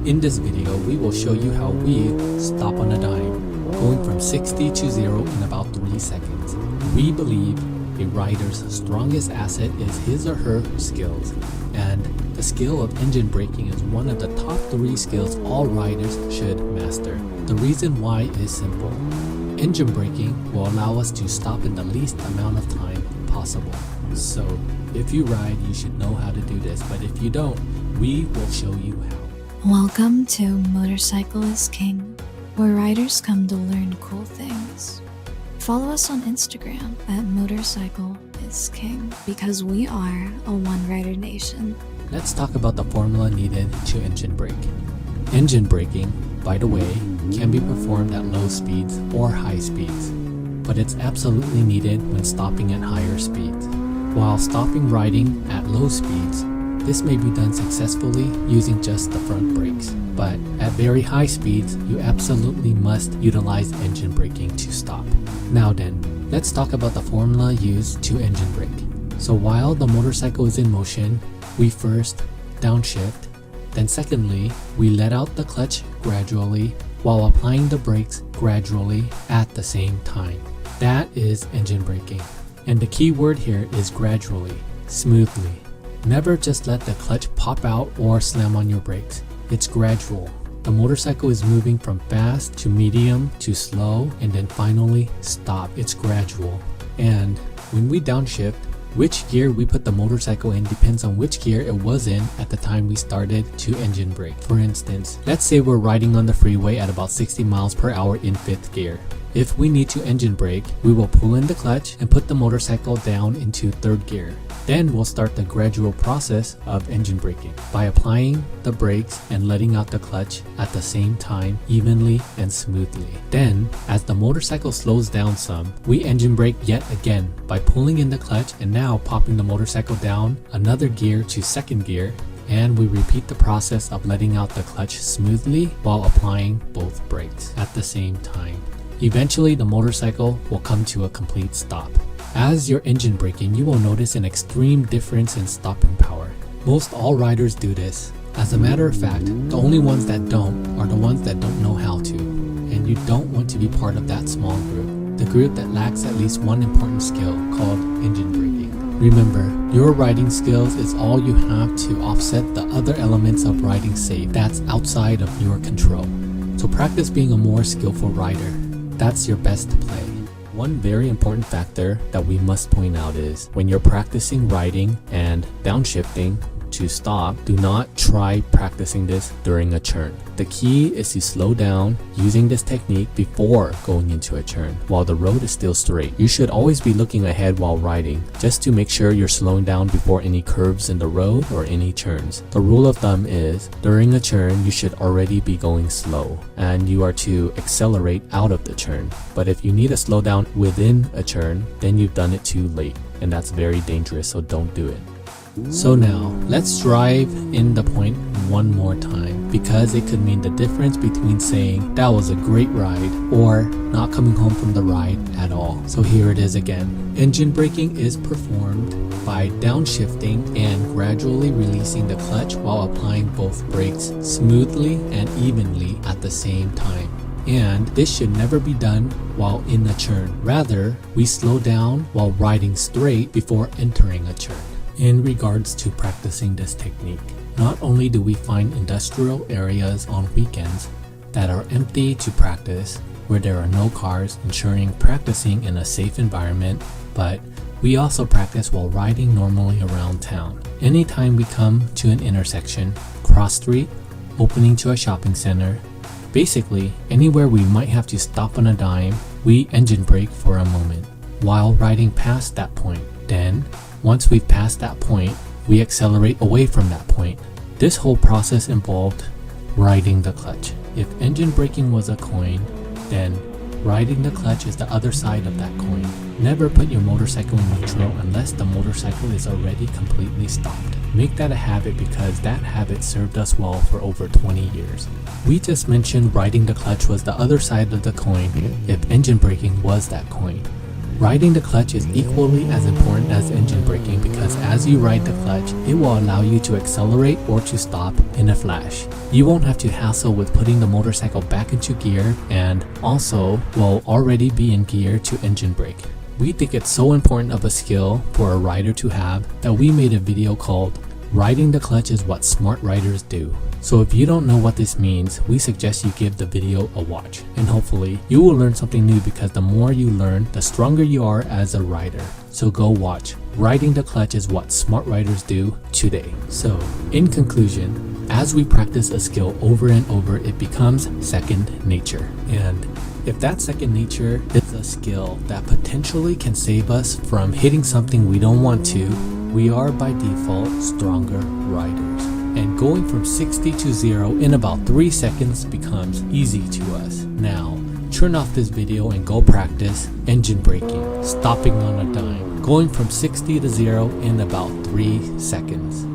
In this video, we will show you how we stop on a dime, going from 60 to 0 in about 3 seconds. We believe a rider's strongest asset is his or her skills, and the skill of engine braking is one of the top 3 skills all riders should master. The reason why is simple. Engine braking will allow us to stop in the least amount of time possible. So, if you ride, you should know how to do this, but if you don't, we will show you how. Welcome to Motorcycle is King, where riders come to learn cool things. Follow us on Instagram at Motorcycle is King because we are a one-rider nation. Let's talk about the formula needed to engine brake. Engine braking, by the way, can be performed at low speeds or high speeds, but it's absolutely needed when stopping at higher speeds. While stopping riding at low speeds, this may be done successfully using just the front brakes, but at very high speeds, you absolutely must utilize engine braking to stop. Now then, let's talk about the formula used to engine brake. So while the motorcycle is in motion, we first downshift, then secondly, we let out the clutch gradually while applying the brakes gradually at the same time. That is engine braking. And the key word here is gradually, smoothly. Never just let the clutch pop out or slam on your brakes. It's gradual. The motorcycle is moving from fast to medium to slow and then finally stop. It's gradual. And when we downshift, which gear we put the motorcycle in depends on which gear it was in at the time we started to engine brake. For instance, let's say we're riding on the freeway at about 60 miles per hour in 5th gear. If we need to engine brake, we will pull in the clutch and put the motorcycle down into 3rd gear. Then we'll start the gradual process of engine braking by applying the brakes and letting out the clutch at the same time evenly and smoothly. Then, as the motorcycle slows down some, we engine brake yet again by pulling in the clutch and now popping the motorcycle down another gear to 2nd gear, and we repeat the process of letting out the clutch smoothly while applying both brakes at the same time. Eventually, the motorcycle will come to a complete stop. As you're engine braking, you will notice an extreme difference in stopping power. Most all riders do this. As a matter of fact, the only ones that don't are the ones that don't know how to. And you don't want to be part of that small group, the group that lacks at least one important skill called engine braking. Remember, your riding skills is all you have to offset the other elements of riding safe that's outside of your control. So practice being a more skillful rider. That's your best play. One very important factor that we must point out is when you're practicing riding and downshifting to stop, do not try practicing this during a turn. The key is to slow down using this technique before going into a turn while the road is still straight. You should always be looking ahead while riding just to make sure you're slowing down before any curves in the road or any turns. The rule of thumb is during a turn you should already be going slow and you are to accelerate out of the turn. But if you need to slow down within a turn, then you've done it too late, and that's very dangerous, so don't do it. So now, let's drive in the point one more time because it could mean the difference between saying that was a great ride or not coming home from the ride at all. So here it is again. Engine braking is performed by downshifting and gradually releasing the clutch while applying both brakes smoothly and evenly at the same time. And this should never be done while in a turn. Rather, we slow down while riding straight before entering a turn. In regards to practicing this technique, not only do we find industrial areas on weekends that are empty to practice, where there are no cars, ensuring practicing in a safe environment, but we also practice while riding normally around town. Anytime we come to an intersection, cross street, opening to a shopping center, basically anywhere we might have to stop on a dime, we engine brake for a moment while riding past that point. Then, once we've passed that point, we accelerate away from that point. This whole process involved riding the clutch. If engine braking was a coin, then riding the clutch is the other side of that coin. Never put your motorcycle in neutral unless the motorcycle is already completely stopped. Make that a habit because that habit served us well for over 20 years. We just mentioned riding the clutch was the other side of the coin if engine braking was that coin. Riding the clutch is equally as important as engine braking because as you ride the clutch, it will allow you to accelerate or to stop in a flash. You won't have to hassle with putting the motorcycle back into gear and also will already be in gear to engine brake. We think it's so important of a skill for a rider to have that we made a video called Riding the Clutch is What Smart Riders Do. So if you don't know what this means, we suggest you give the video a watch and hopefully you will learn something new because the more you learn, the stronger you are as a rider. So go watch Riding the Clutch is What Smart Riders Do today. So in conclusion, as we practice a skill over and over, it becomes second nature. And if that second nature is a skill that potentially can save us from hitting something we don't want to, we are by default stronger riders. And going from 60 to 0 in about 3 seconds becomes easy to us. Now, turn off this video and go practice engine braking, stopping on a dime, going from 60 to 0 in about 3 seconds.